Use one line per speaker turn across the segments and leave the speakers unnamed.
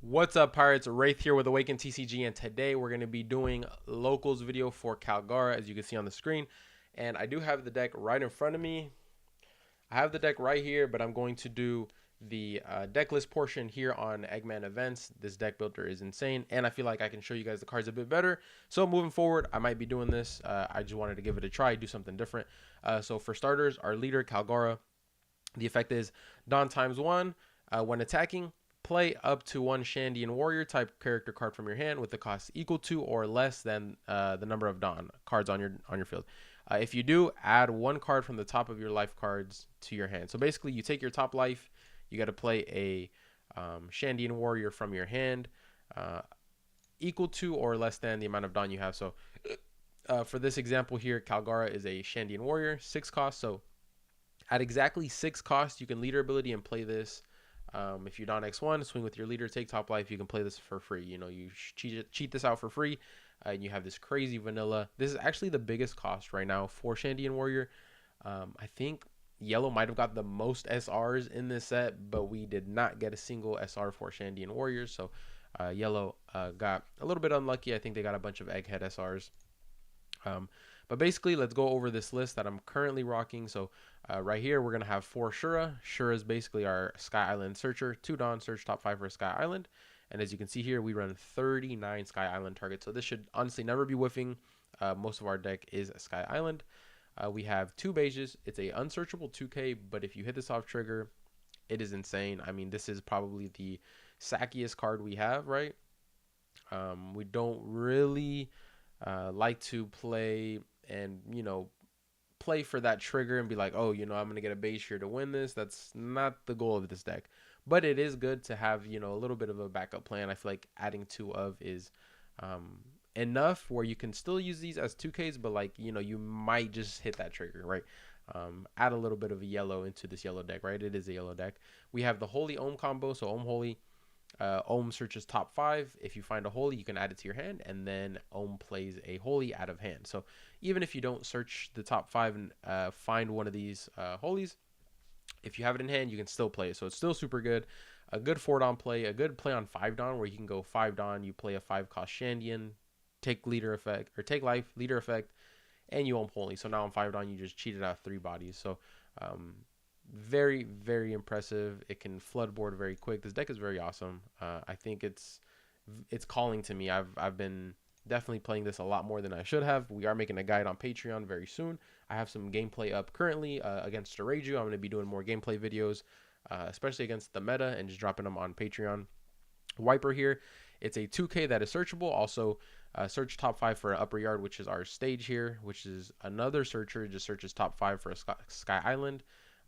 What's up, Pirates? Wraith here with Awaken TCG, and today we're going to be doing locals video for Kalgara, as you can see on the screen. And I do have the deck right in front of me. I have the deck right here, but I'm going to do the deck list portion here on Eggman Events. This deck builder is insane, and I feel like I can show you guys the cards a bit better. So moving forward, I might be doing this. I just wanted to give it a try, do something different. So for starters, our leader, Kalgara, the effect is Dawn ×1. When attacking, play up to one Shandian Warrior type character card from your hand with the cost equal to or less than the number of Dawn cards on your field. If you do, add one card from the top of your life cards to your hand. So basically, you take your top life, you got to play a Shandian Warrior from your hand, equal to or less than the amount of Dawn you have. So for this example here, Kalgara is a Shandian Warrior, 6 cost. So at exactly 6 cost, you can leader ability and play this. If you Dawn X1, swing with your leader, take top life, you can play this for free. You know, you cheat this out for free, and you have this crazy vanilla. This is actually the biggest cost right now for Shandian Warrior. I think yellow might have got the most SRs in this set, but we did not get a single SR for Shandian Warriors. So yellow got a little bit unlucky. I think they got a bunch of Egghead SRs. But basically, let's go over this list that I'm currently rocking. So right here, we're going to have 4 Shura. Shura is basically our Sky Island Searcher. 2 Dawn, search top 5 for Sky Island. And as you can see here, we run 39 Sky Island targets. So this should honestly never be whiffing. Most of our deck is Sky Island. We have 2 Beiges. It's a unsearchable 2K, but if you hit this off trigger, it is insane. I mean, this is probably the sackiest card we have, right? We don't really like to play and, you know, play for that trigger and be like, oh, you know, I'm going to get a base here to win this. That's not the goal of this deck. But it is good to have, you know, a little bit of a backup plan. I feel like adding 2 of is enough where you can still use these as 2Ks, but like, you know, you might just hit that trigger, right? Add a little bit of a yellow into this yellow deck, right? It is a yellow deck. We have the Holy Ohm combo. So Ohm Holy. Ohm searches top 5. If you find a holy, you can add it to your hand, and then Ohm plays a holy out of hand. So even if you don't search the top 5 and find one of these holies, if you have it in hand, you can still play it. So it's still super good. A good 4 Dawn play, a good play on 5 Dawn where you can go 5 Dawn, you play a 5 cost Shandian, take leader effect, or take life, leader effect, and you Ohm holy. So now on 5 Dawn, you just cheated out 3 bodies. So very, very impressive. It can flood board very quick. This deck is very awesome. I think it's calling to me. I've been definitely playing this a lot more than I should have. We are making a guide on Patreon very soon. I have some gameplay up currently against Reiju. I'm going to be doing more gameplay videos, especially against the meta, and just dropping them on Patreon. Wiper here, it's a 2K that is searchable. Also, search top 5 for an upper yard, which is our stage here, which is another searcher. It just searches top 5 for a Sky Island.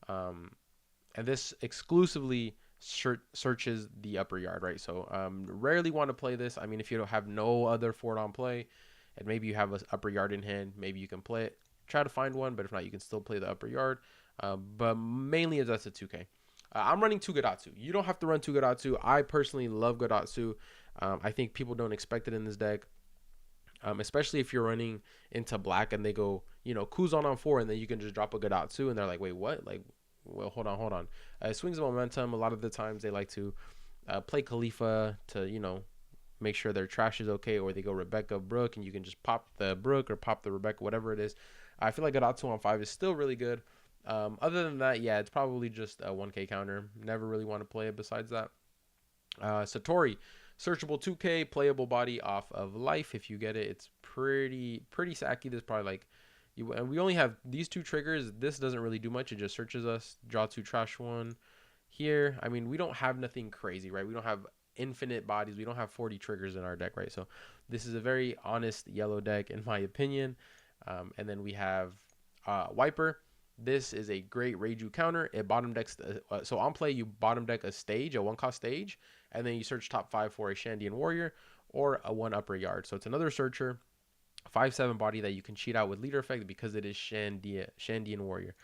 And this exclusively searches the upper yard, right? So rarely want to play this. I mean, if you don't have no other 4 Dawn play, and maybe you have an upper yard in hand, maybe you can play it. Try to find one, but if not, you can still play the upper yard. But mainly that's a 2K. I'm running 2 Godatsu. You don't have to run 2 Godatsu. I personally love Godatsu. I think people don't expect it in this deck. Especially if you're running into black and they go, you know, Kuzan on 4, and then you can just drop a Godatsu, and they're like, wait, what? Like, well, hold on. Swings of momentum. A lot of the times they like to play Khalifa to, you know, make sure their trash is okay, or they go Rebecca Brook, and you can just pop the Brook or pop the Rebecca, whatever it is. I feel like Godatsu on 5 is still really good. Other than that, yeah, it's probably just a 1K counter. Never really want to play it besides that. Satori. Searchable 2K, playable body off of life. If you get it, it's pretty sacky. There's probably like, and we only have these 2 triggers. This doesn't really do much. It just searches us. Draw 2, trash 1. Here, I mean, we don't have nothing crazy, right? We don't have infinite bodies. We don't have 40 triggers in our deck, right? So this is a very honest yellow deck, in my opinion. And then we have Wiper. This is a great Reiju counter. It bottom decks. So on play, you bottom deck a stage, a 1-cost stage, and then you search top 5 for a Shandian Warrior or a 1 upper yard. So it's another searcher, 5/7 body that you can cheat out with leader effect because it is Shandian Warrior.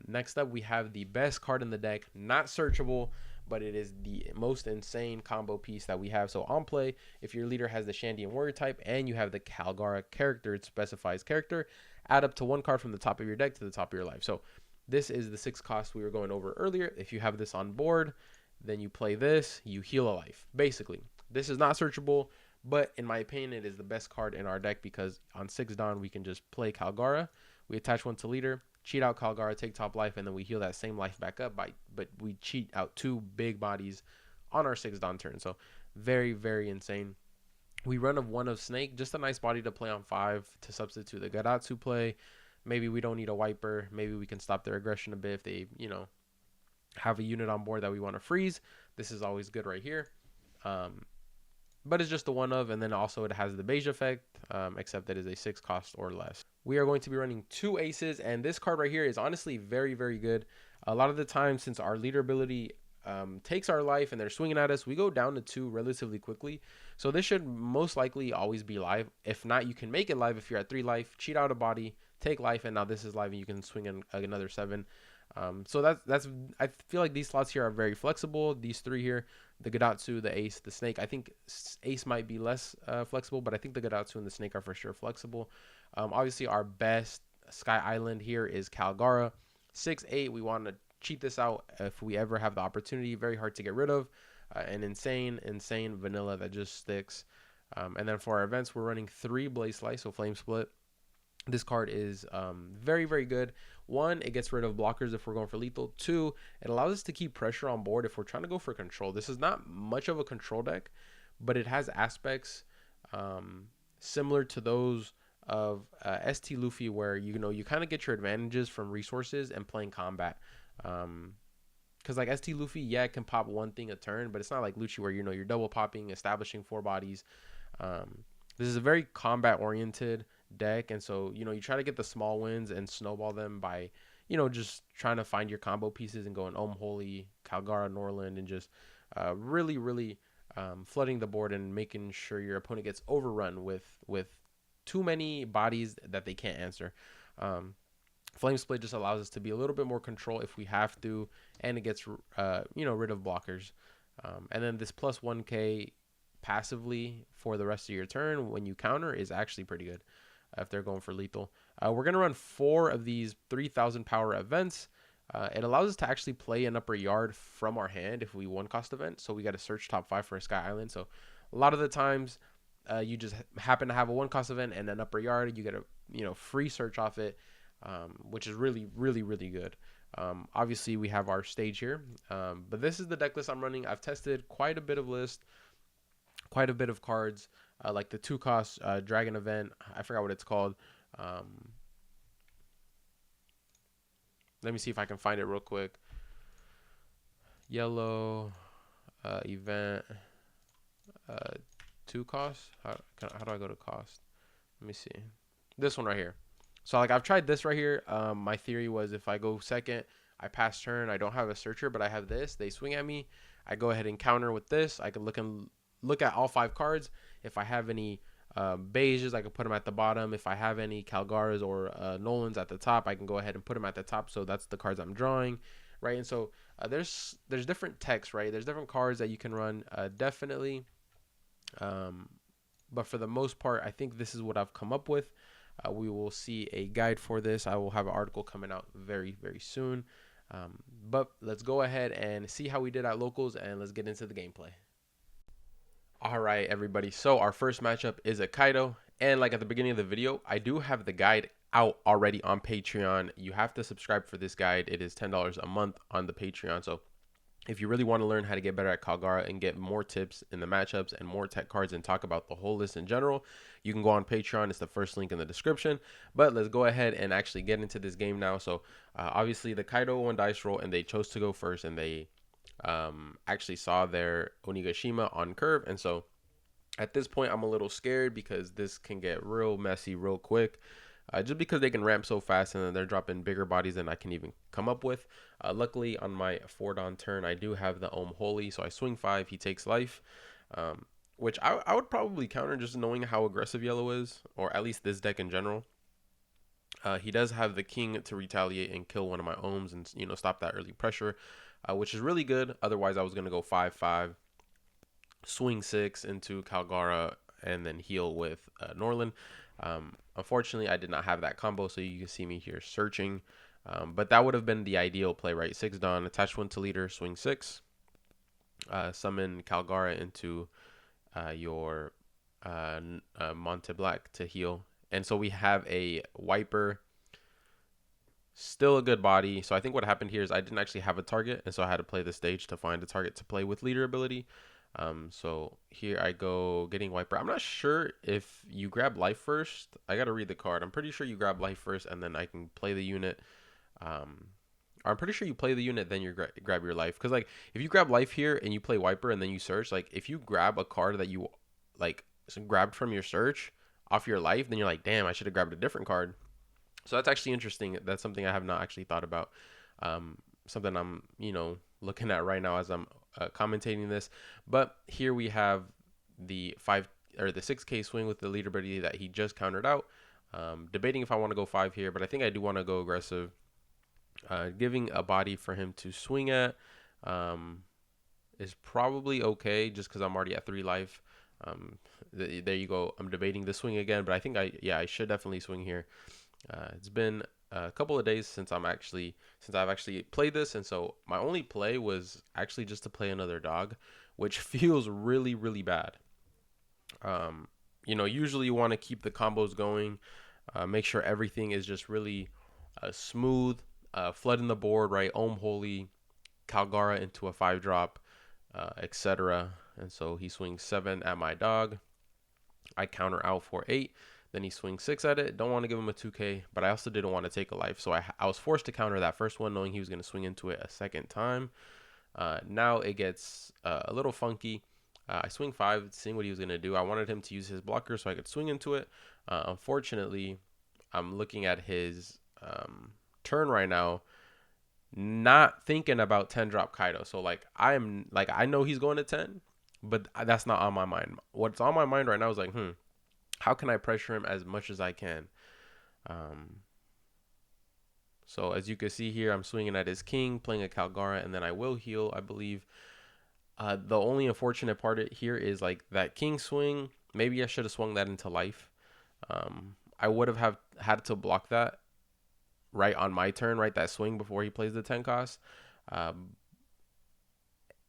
Next up, we have the best card in the deck, not searchable, but it is the most insane combo piece that we have. So on play, if your leader has the Shandian Warrior type and you have the Kalgara character, it specifies character, add up to 1 card from the top of your deck to the top of your life. So this is the 6 cost we were going over earlier. If you have this on board, then you play this, you heal a life. Basically, this is not searchable, but in my opinion, it is the best card in our deck because on 6 Dawn, we can just play Kalgara. We attach one to leader, cheat out Kalgara, take top life, and then we heal that same life back up. But we cheat out 2 big bodies on our 6 Dawn turn. So very, very insane. We run one of Snake, just a nice body to play on 5 to substitute the Gadatsu play. Maybe we don't need a wiper. Maybe we can stop their aggression a bit if they, have a unit on board that we want to freeze. This is always good right here. But it's just a one of, and then also it has the beige effect, except that is a 6 cost or less. We are going to be running 2 aces, and this card right here is honestly very, very good. A lot of the time, since our leader ability takes our life and they're swinging at us, we go down to 2 relatively quickly. So this should most likely always be live. If not, you can make it live if you're at 3 life, cheat out a body, take life, and now this is live and you can swing in another 7. So that's I feel like these slots here are very flexible. These 3 here, the Gadatsu, the Ace, the Snake. I think Ace might be less flexible, but I think the Gadatsu and the Snake are for sure flexible. Obviously, our best Sky Island here is Kalgara. 6-8, we want to cheat this out if we ever have the opportunity. Very hard to get rid of. An insane vanilla that just sticks. And then for our events, we're running 3 Blaze Slice, so Flame Split. This card is very, very good. 1, it gets rid of blockers if we're going for lethal. 2, it allows us to keep pressure on board if we're trying to go for control. This is not much of a control deck, but it has aspects similar to those of ST Luffy, where you kind of get your advantages from resources and playing combat. Because like ST Luffy, yeah, it can pop 1 thing a turn, but it's not like Lucci where you're double popping, establishing 4 bodies. This is a very combat oriented deck, and so you try to get the small wins and snowball them by just trying to find your combo pieces and going Holy, Kalgara, Norland, and just really flooding the board and making sure your opponent gets overrun with too many bodies that they can't answer. Flame Split just allows us to be a little bit more control if we have to, and it gets rid of blockers. And then this plus 1k passively for the rest of your turn when you counter is actually pretty good if they're going for lethal. We're going to run 4 of these 3,000 power events. It allows us to actually play an upper yard from our hand if we 1-cost event. So we got to search top 5 for a Sky Island. So a lot of the times you just happen to have a 1-cost event and an upper yard. You get a free search off it, which is really good. Obviously we have our stage here, but this is the deck list I'm running. I've tested quite a bit of list, quite a bit of cards, like the 2-cost dragon event. I forgot what it's called. Let me see if I can find it real quick. Yellow event 2-cost. How do I go to cost? Let me see. This one right here. So like I've tried this right here. My theory was if I go second, I pass turn, I don't have a searcher, but I have this. They swing at me. I go ahead and counter with this. I can look at all 5 cards. If I have any beiges, I can put them at the bottom. If I have any Kalgaras or Nolans at the top, I can go ahead and put them at the top. So that's the cards I'm drawing, right? And so there's different techs, right? There's different cards that you can run, definitely. But for the most part, I think this is what I've come up with. We will see a guide for this. I will have an article coming out very soon. But let's go ahead and see how we did at locals, and let's get into the gameplay. All right, everybody. So our first matchup is a Kaido, and like at the beginning of the video, I do have the guide out already on Patreon. You have to subscribe for this guide. It is $10 a month on the Patreon. So if you really want to learn how to get better at Kalgara and get more tips in the matchups and more tech cards and talk about the whole list in general, you can go on Patreon. It's the first link in the description. But let's go ahead and actually get into this game now. So obviously the Kaido won dice roll and they chose to go first, and they actually saw their Onigashima on curve. And so at this point, I'm a little scared because this can get real messy real quick. Just because they can ramp so fast and then they're dropping bigger bodies than I can even come up with. Luckily, on my 4-Dawn turn, I do have the Holy, so I swing 5, he takes life, which I would probably counter just knowing how aggressive yellow is, or at least this deck in general. He does have the king to retaliate and kill one of my ohms and stop that early pressure, which is really good. Otherwise, I was going to go 5-5, swing 6 into Kalgara, and then heal with Norland. Unfortunately, I did not have that combo, so you can see me here searching. But that would have been the ideal play, right? 6 Dawn, attach 1 to leader, swing 6. summon Kalgara into your Monte Black to heal. And so we have a Wiper, still a good body. So I think what happened here is I didn't actually have a target, and so I had to play the stage to find a target to play with leader ability. So here I go getting Wiper. I'm not sure if you grab life first. I got to read the card. I'm pretty sure you grab life first, and then I can play the unit. I'm pretty sure you play the unit, then you grab your life. Because, like, if you grab life here and you play Wiper and then you search, like, if you grab a card that you, like, grabbed from your search off your life, then you're like, damn, I should have grabbed a different card. So that's actually interesting. That's something I have not actually thought about. Something I'm, looking at right now as I'm commentating this. But here we have the 6K swing with the leader ability that he just countered out. Debating if I want to go 5 here, but I think I do want to go aggressive. Giving a body for him to swing at is probably okay, just because I'm already at 3 life. There you go. I'm debating the swing again, but I think I should definitely swing here. It's been a couple of days since I've actually played this, and so my only play was actually just to play another dog, which feels really, really bad. Usually you want to keep the combos going, make sure everything is just really smooth, flooding the board, right? Ohm Holy, Kalgara into a 5-drop, etc. And so he swings 7 at my dog. I counter out for 8. Then he swings 6 at it. Don't want to give him a 2K, but I also didn't want to take a life. So I was forced to counter that first one, knowing he was going to swing into it a second time. Now it gets a little funky. I swing 5, seeing what he was going to do. I wanted him to use his blocker so I could swing into it. Unfortunately, I'm looking at his turn right now, not thinking about 10-drop Kaido. So, I know he's going to 10, but that's not on my mind. What's on my mind right now is how can I pressure him as much as I can? So as you can see here, I'm swinging at his king, playing a Kalgara, and then I will heal, I believe. The only unfortunate part here is that king swing. Maybe I should have swung that into life. I would have had to block that right on my turn, right? That swing before he plays the 10 cost.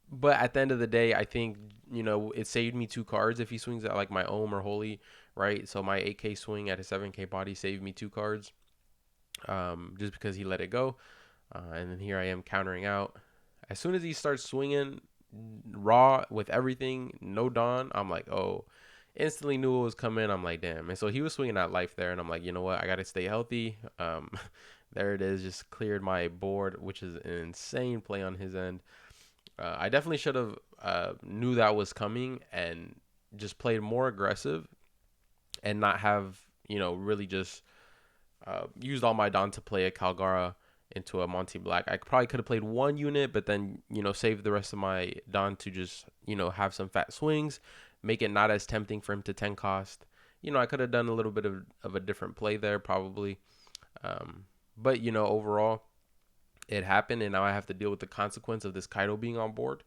But at the end of the day, I think, it saved me 2 cards if he swings at my Ohm or Holy, right? So my 8K swing at his 7K body saved me 2 cards just because he let it go. And then here I am countering out. As soon as he starts swinging raw with everything, no Dawn, I'm like, oh, instantly knew it was coming. I'm like, damn. And so he was swinging at life there, and I'm like, you know what? I got to stay healthy. There it is. Just cleared my board, which is an insane play on his end. I definitely should have knew that was coming and just played more aggressive and not have, really just used all my Dawn to play a Kalgara into a Monte Black. I probably could have played 1 unit, but then, save the rest of my Dawn to just, have some fat swings, make it not as tempting for him to 10 cost. I could have done a little bit of a different play there probably. But, overall, it happened, and now I have to deal with the consequence of this Kaido being on board.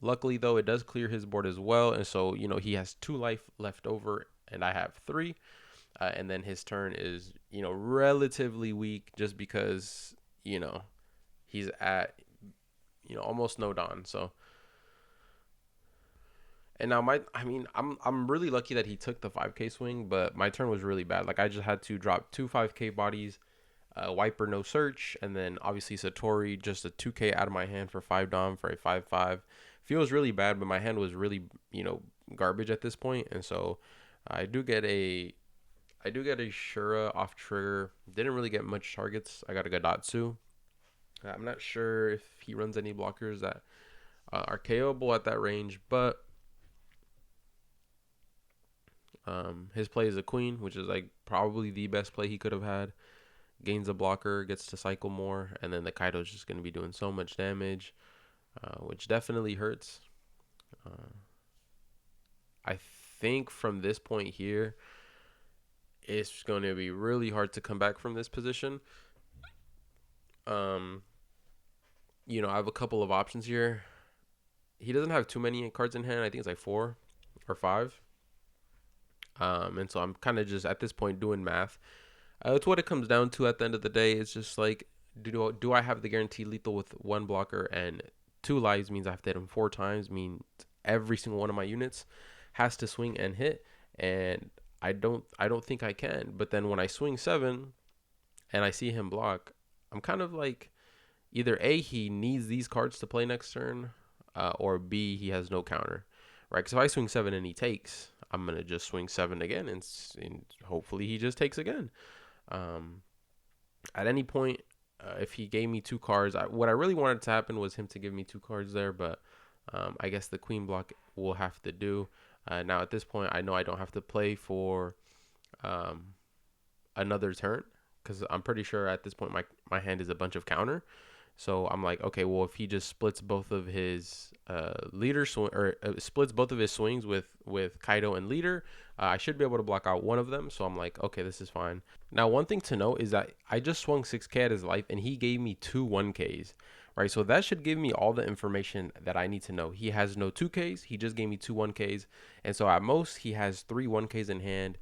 Luckily, though, it does clear his board as well, and so, he has 2 life left over, and I have 3. And then his turn is, relatively weak just because, he's at, almost no Dawn. So, and now I'm really lucky that he took the 5K swing, but my turn was really bad. I just had to drop 2 5K bodies, Wiper no search, and then obviously Satori just a 2K out of my hand for 5 Dom for a 5/5. Feels really bad, but my hand was really, garbage at this point, and so I do get a Shura off trigger. Didn't really get much targets. I got a Gadatsu. I'm not sure if he runs any blockers that are KOable at that range, but his play is a queen, which is probably the best play he could have had. Gains a blocker, gets to cycle more, and then the Kaido is just going to be doing so much damage, which definitely hurts. I think from this point here, it's going to be really hard to come back from this position. I have a couple of options here. He doesn't have too many cards in hand. I think it's 4 or 5. And so I'm kind of just at this point doing math. It's what it comes down to at the end of the day. It's just do I have the guaranteed lethal with 1 blocker and 2 lives means I have to hit him 4 times, means every single one of my units has to swing and hit, and I don't think I can. But then when I swing 7 and I see him block, I'm kind of like, either A, he needs these cards to play next turn, or B, he has no counter, right? Because if I swing 7 and he takes, I'm going to just swing 7 again, and hopefully he just takes again. At any point, if he gave me 2 cards, what I really wanted to happen was him to give me 2 cards there, but I guess the queen block will have to do. Now at this point, I know I don't have to play for another turn, because I'm pretty sure at this point my hand is a bunch of counter. So I'm like, okay, well, if he just splits both of his splits both of his swings with Kaido and leader, I should be able to block out one of them. So I'm like, okay, this is fine. Now, one thing to note is that I just swung 6K at his life, and he gave me 2 1Ks, right? So that should give me all the information that I need to know. He has no 2Ks. He just gave me 2 1Ks. And so at most, he has 3 1Ks in hand.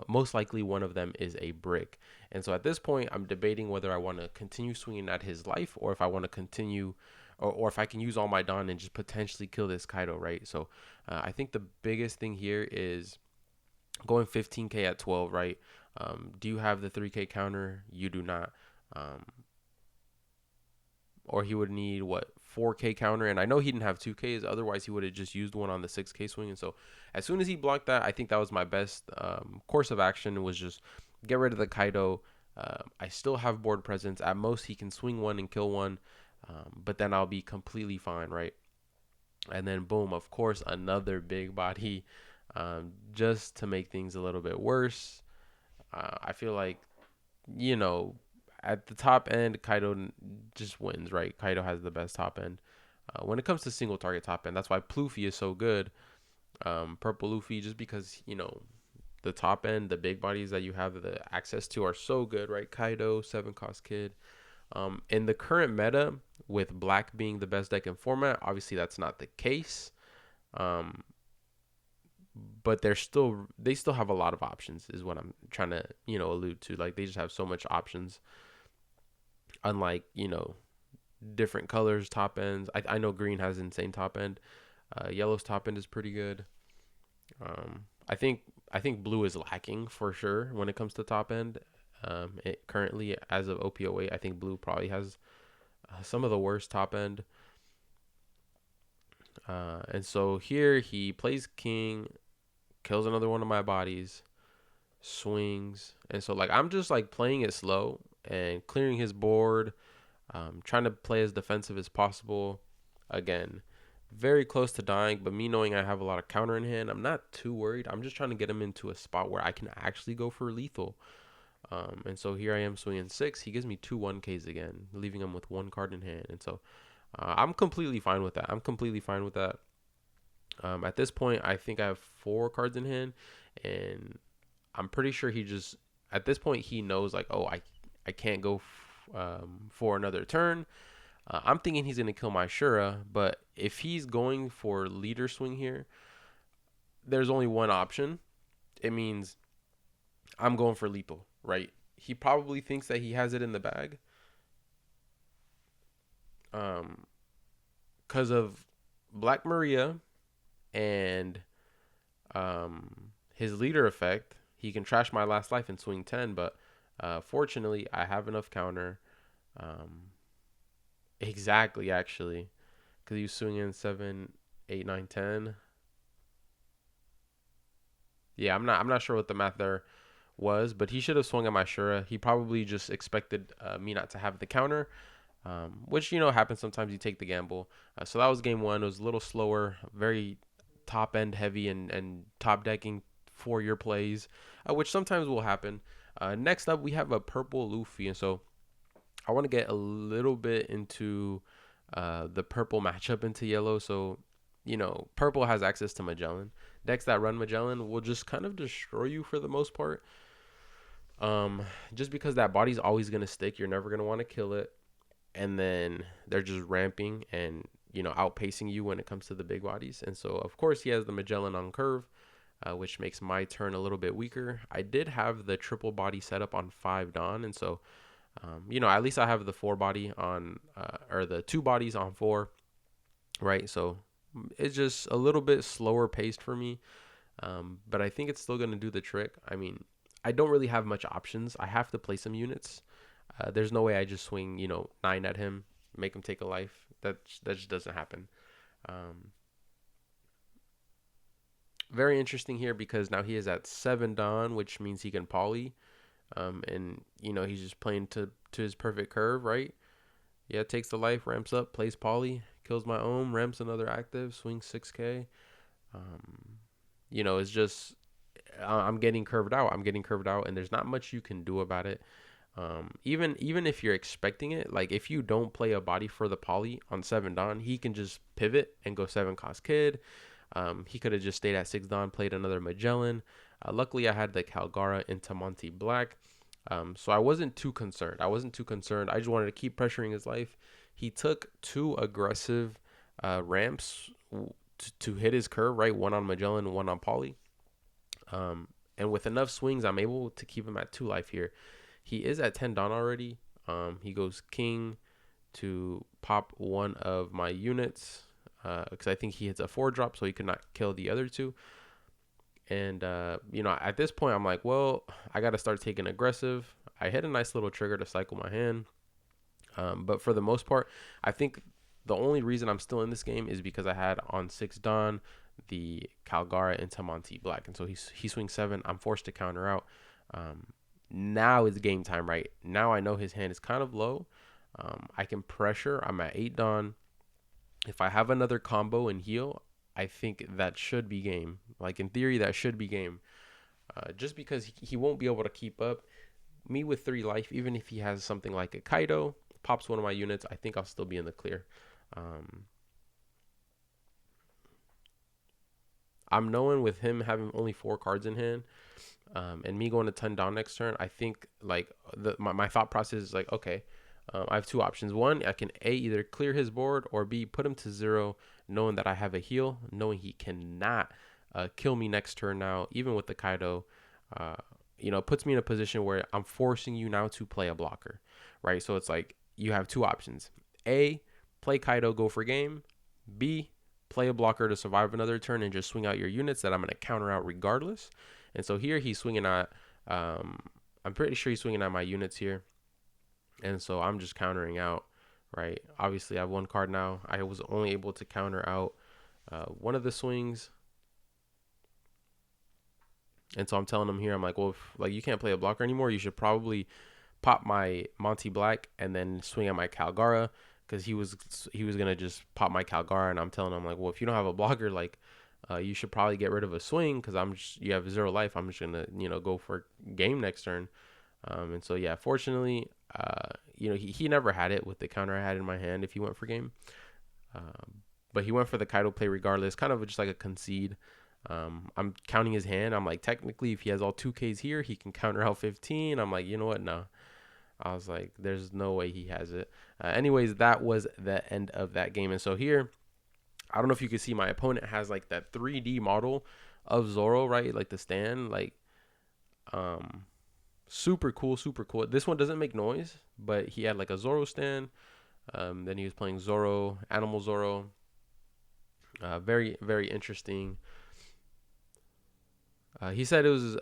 Most likely one of them is a brick. And so at this point, I'm debating whether I want to continue swinging at his life, or if I want to continue, or if I can use all my Dawn and just potentially kill this Kaido, right? So I think the biggest thing here is going 15K at 12, right? Do you have the 3K counter? You do not. Or he would need, what, 4K counter, and I know he didn't have 2Ks, otherwise he would have just used one on the 6K swing. And so as soon as he blocked that, I think that was my best course of action, was just get rid of the Kaido. I still have board presence. At most, he can swing 1 and kill 1, but then I'll be completely fine, right? And then boom, of course, another big body, just to make things a little bit worse. I feel like, at the top end, Kaido just wins, right? Kaido has the best top end. When it comes to single target top end, that's why Luffy is so good. Purple Luffy, just because, the top end, the big bodies that you have the access to are so good, right? Kaido, 7 cost kid. In the current meta, with black being the best deck in format, obviously that's not the case. But they still have a lot of options, is what I'm trying to, allude to. Like, they just have so much options. Unlike, different colors, top ends. I know green has insane top end. Yellow's top end is pretty good. I think blue is lacking for sure when it comes to top end. It currently, as of OP08, I think blue probably has some of the worst top end. And so here he plays king, kills another one of my bodies, swings, and so like I'm just like playing it slow and clearing his board, trying to play as defensive as possible. Again, very close to dying, but me knowing I have a lot of counter in hand, I'm not too worried. I'm just trying to get him into a spot where I can actually go for lethal. And so here I am swinging 6. He gives me 2 1Ks again, leaving him with 1 card in hand. And so I'm completely fine with that. At this point, I think I have 4 cards in hand, and I'm pretty sure at this point, he knows, like, oh, I can't go for another turn. I'm thinking he's going to kill my Shura, but if he's going for leader swing here, there's only one option. It means I'm going for lethal, right? He probably thinks that he has it in the bag. Because of Black Maria and his leader effect, he can trash my last life and swing 10, but fortunately, I have enough counter. Exactly, actually, because you swing in 7, 8, 9, 10. Yeah, I'm not sure what the math there was, but he should have swung at my Shura. He probably just expected me not to have the counter, which happens sometimes. You take the gamble. So that was game 1. It was a little slower, very top end heavy and top decking for your plays, which sometimes will happen. Next up, we have a purple Luffy, and so I want to get a little bit into the purple matchup into yellow. So, purple has access to Magellan. Decks that run Magellan will just kind of destroy you for the most part. Just because that body's always going to stick. You're never going to want to kill it. And then they're just ramping and, outpacing you when it comes to the big bodies. And so, of course, he has the Magellan on curve, which makes my turn a little bit weaker. I did have the triple body set up on 5 Dawn. And so, at least I have the 4 body on, or the 2 bodies on 4. right? So it's just a little bit slower paced for me. But I think it's still going to do the trick. I mean, I don't really have much options. I have to play some units. There's no way I just swing, 9 at him, make him take a life. That just doesn't happen. Um, Very interesting here because now he is at 7 Dawn, which means he can poly. And he's just playing to his perfect curve, right? Yeah, takes the life, ramps up, plays poly, kills my own, ramps another active, swings 6K. It's just I'm getting curved out. I'm getting curved out, and there's not much you can do about it. Even if you're expecting it, like if you don't play a body for the poly on 7 Dawn, he can just pivot and go 7 cost kid. He could have just stayed at 6 Dawn, played another Magellan. Luckily, I had the Kalgara into Monty Black. So I wasn't too concerned. I just wanted to keep pressuring his life. He took 2 aggressive ramps to hit his curve, right? 1 on Magellan, 1 on Poly. And with enough swings, I'm able to keep him at 2 life here. He is at 10 Dawn already. He goes King to pop one of my units because I think he hits a 4 drop, so he could not kill the other 2. And, at this point, I'm like, well, I got to start taking aggressive. I hit a nice little trigger to cycle my hand. But for the most part, I think the only reason I'm still in this game is because I had on 6 Dawn the Kalgara into Monty Black. And so he swings 7. I'm forced to counter out. Now is game time, right? Now I know his hand is kind of low. I can pressure. I'm at 8 Dawn. If I have another combo and heal, I think that should be game. Like in theory, that should be game. Just because he won't be able to keep up. Me with 3 life, even if he has something like a Kaido, pops one of my units, I think I'll still be in the clear. I'm knowing with him having only 4 cards in hand, and me going to 10 down next turn, I think like my thought process is like, okay, I have 2 options. One, I can either clear his board, or B, put him to 0, knowing that I have a heal, knowing he cannot kill me next turn now, even with the Kaido. It puts me in a position where I'm forcing you now to play a blocker, right? So it's like you have 2 options. A, play Kaido, go for game. B, play a blocker to survive another turn and just swing out your units that I'm going to counter out regardless. And so here he's swinging at, I'm pretty sure he's swinging at my units here. And so I'm just countering out, right? Obviously, I have 1 card now. I was only able to counter out one of the swings. And so I'm telling him here, I'm like, well, if you can't play a blocker anymore, you should probably pop my Monty Black and then swing at my Kalgara, because he was gonna just pop my Kalgara. And I'm telling him, like, well, if you don't have a blocker, you should probably get rid of a swing, because you have 0 life. I'm just gonna go for game next turn. And so yeah, fortunately, he never had it with the counter I had in my hand if he went for game. But he went for the Kaido play regardless, kind of just like a concede. I'm counting his hand. I'm like, technically, if he has all 2Ks here, he can counter out 15. I'm like, you know what? No. I was like, there's no way he has it. Anyways, that was the end of that game. And so here, I don't know if you can see, my opponent has like that 3D model of Zoro, right? Like the stand, super cool, super cool. This one doesn't make noise, but he had like a Zoro stand. Then he was playing Zoro, Animal Zoro. Very, very interesting. He said it was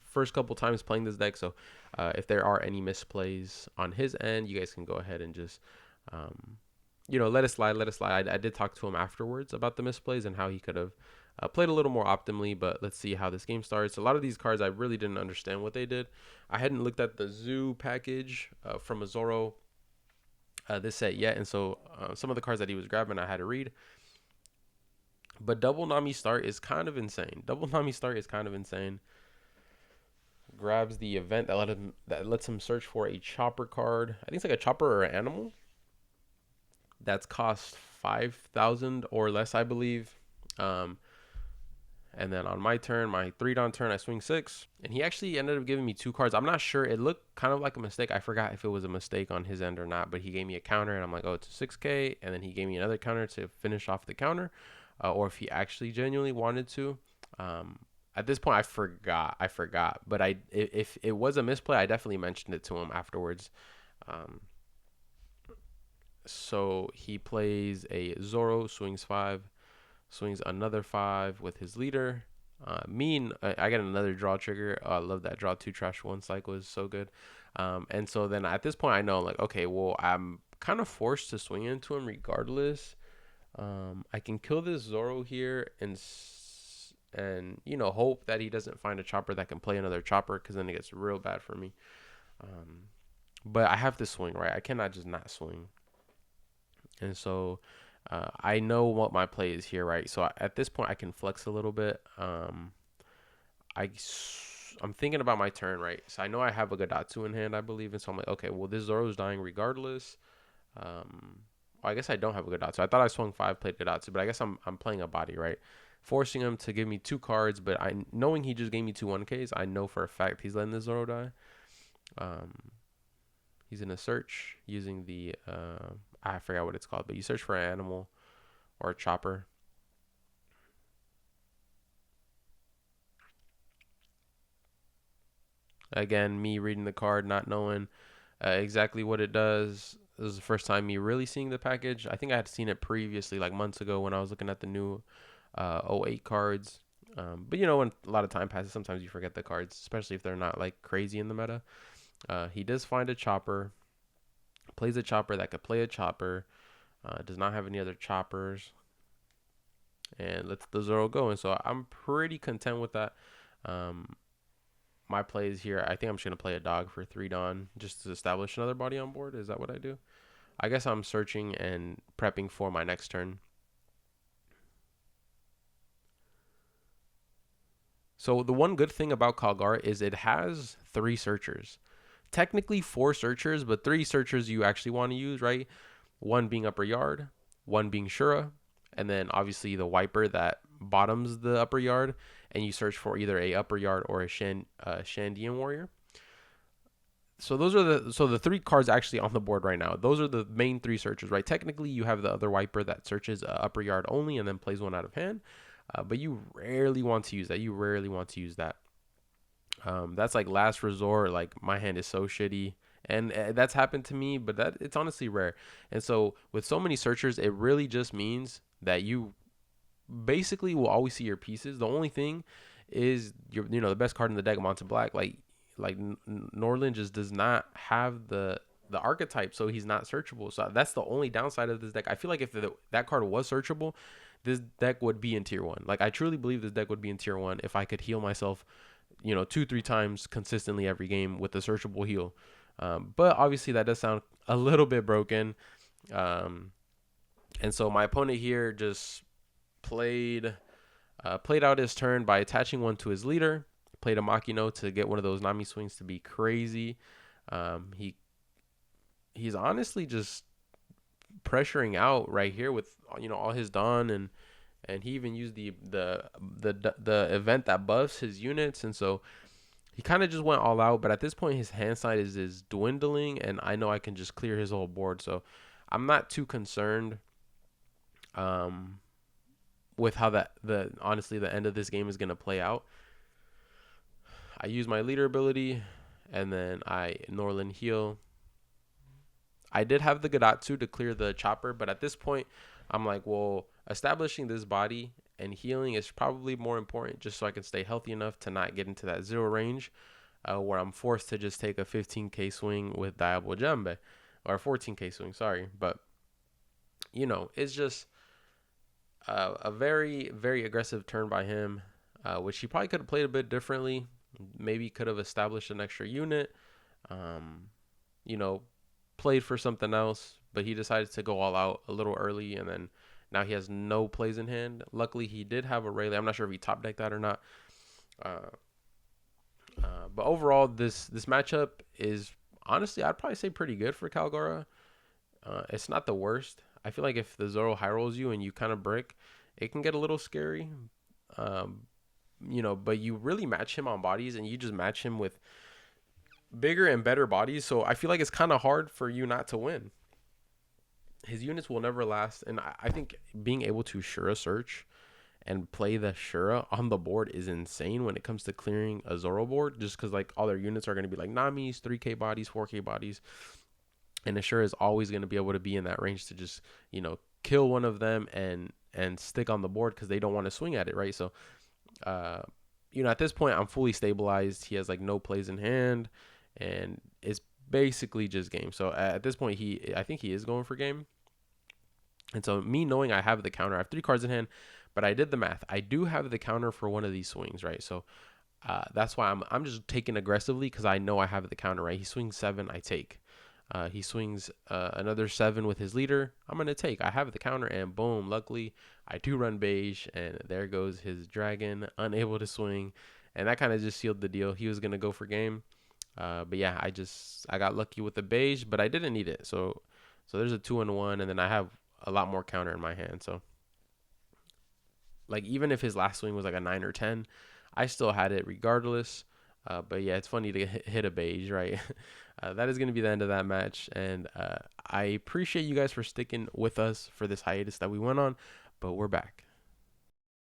first couple times playing this deck, so if there are any misplays on his end, you guys can go ahead and just let it slide. I did talk to him afterwards about the misplays and how he could have played a little more optimally, but let's see how this game starts. A lot of these cards I really didn't understand what they did. I hadn't looked at the Zoo package from a Zoro this set yet, and so some of the cards that he was grabbing I had to read. But Double Nami Start is kind of insane. Grabs the event that lets him search for a chopper card. I think it's like a chopper or an animal. That's cost 5,000 or less, I believe. And then on my turn, my 3 down turn, I swing 6. And he actually ended up giving me 2 cards. I'm not sure. It looked kind of like a mistake. I forgot if it was a mistake on his end or not. But he gave me a counter, and I'm like, oh, it's a 6K. And then he gave me another counter to finish off the counter. Or if he actually genuinely wanted to. At this point, I forgot. But if it was a misplay, I definitely mentioned it to him afterwards. So he plays a Zoro, swings 5, swings another 5 with his leader. I get another draw trigger. I love that draw 2 trash 1 cycle is so good. And so then at this point I know, like, okay, well, I'm kind of forced to swing into him regardless. I can kill this Zoro here and hope that he doesn't find a chopper that can play another chopper, because then it gets real bad for me. But I have to swing, right? I cannot just not swing. And so I know what my play is here, right? So at this point I can flex a little bit. I'm thinking about my turn, right? So I know I have a Gadatsu in hand, I believe, and so I'm like, okay, well, this Zoro's dying regardless. I guess I don't have a Gadatsu. I thought I swung 5, played Gadatsu, but I guess I'm playing a body, right? Forcing him to give me 2 cards, but knowing he just gave me 2 1Ks, I know for a fact he's letting the Zoro die. He's in a search using the I forgot what it's called, but you search for an animal or a chopper. Again, me reading the card, not knowing exactly what it does. This is the first time me really seeing the package. I think I had seen it previously, like months ago, when I was looking at the new 08 cards. But when a lot of time passes, sometimes you forget the cards, especially if they're not like crazy in the meta. He does find a chopper, plays a chopper that could play a chopper, does not have any other choppers, and lets the Zoro go. And so I'm pretty content with that. My plays here, I think I'm just going to play a dog for 3 Dawn just to establish another body on board. Is that what I do? I guess I'm searching and prepping for my next turn. So the one good thing about Kalgara is it has 3 searchers. Technically 4 searchers, but 3 searchers you actually want to use, right? 1 being upper yard, 1 being Shura, and then obviously the wiper that bottoms the upper yard, and you search for either a upper yard or a Shandian warrior. So those are the 3 cards actually on the board right now. Those are the main 3 searchers, right? Technically you have the other wiper that searches upper yard only and then plays 1 out of hand, but you rarely want to use that. That's like last resort. Like, my hand is so shitty, and that's happened to me, but it's honestly rare. And so with so many searchers, it really just means that you basically will always see your pieces. The only thing is the best card in the deck, Monte Black. Like Norland just does not have the archetype, so he's not searchable. So that's the only downside of this deck. I feel like if that card was searchable, this deck would be in tier 1. Like, I truly believe this deck would be in tier 1 if I could heal myself 2-3 times consistently every game with a searchable heal. But obviously that does sound a little bit broken. And so my opponent here just played out his turn by attaching 1 to his leader, played a Makino to get one of those Nami swings to be crazy. He's honestly just pressuring out right here with all his Dawn, and he even used the event that buffs his units, and so he kind of just went all out. But at this point, his hand side is dwindling, and I know I can just clear his whole board, so I'm not too concerned with how honestly the end of this game is going to play out. I use my leader ability, and then I Norland heal. I did have the Gadatsu to clear the chopper, but at this point, I'm like, well, establishing this body and healing is probably more important, just so I can stay healthy enough to not get into that 0 range where I'm forced to just take a 15k swing with Diablo Jambe, or a 14k swing, sorry. But, it's just a very, very aggressive turn by him, which he probably could have played a bit differently. Maybe could have established an extra unit, played for something else, but he decided to go all out a little early, and then now he has no plays in hand. Luckily, he did have a Rayleigh. I'm not sure if he top decked that or not. But overall, this matchup is honestly, I'd probably say pretty good for Kalgara. It's not the worst. I feel like if the Zoro high rolls you and you kind of brick, it can get a little scary. But you really match him on bodies, and you just match him with bigger and better bodies. So I feel like it's kind of hard for you not to win. His units will never last, and I think being able to Shura search and play the Shura on the board is insane when it comes to clearing a Zoro board, just because like all their units are going to be like Nami's, 3k bodies, 4k bodies. and Ashura is always going to be able to be in that range to just, kill one of them and stick on the board because they don't want to swing at it, right? So, uh, at this point, I'm fully stabilized. He has like no plays in hand, and it's basically just game. So at this point, I think he is going for game. And so me knowing I have the counter, I have 3 cards in hand, but I did the math. I do have the counter for one of these swings, right? So that's why I'm just taking aggressively because I know I have the counter, right? He swings 7, I take. He swings another 7 with his leader. I'm going to take. I have the counter, and boom, luckily, I do run beige, and there goes his dragon, unable to swing. And that kind of just sealed the deal. He was going to go for game. But yeah, I got lucky with the beige, but I didn't need it. So there's a 2-1, and then I have a lot more counter in my hand. So, like, even if his last swing was like a 9 or 10, I still had it regardless. But yeah, it's funny to hit a beige, right? That is going to be the end of that match. And I appreciate you guys for sticking with us for this hiatus that we went on, but we're back.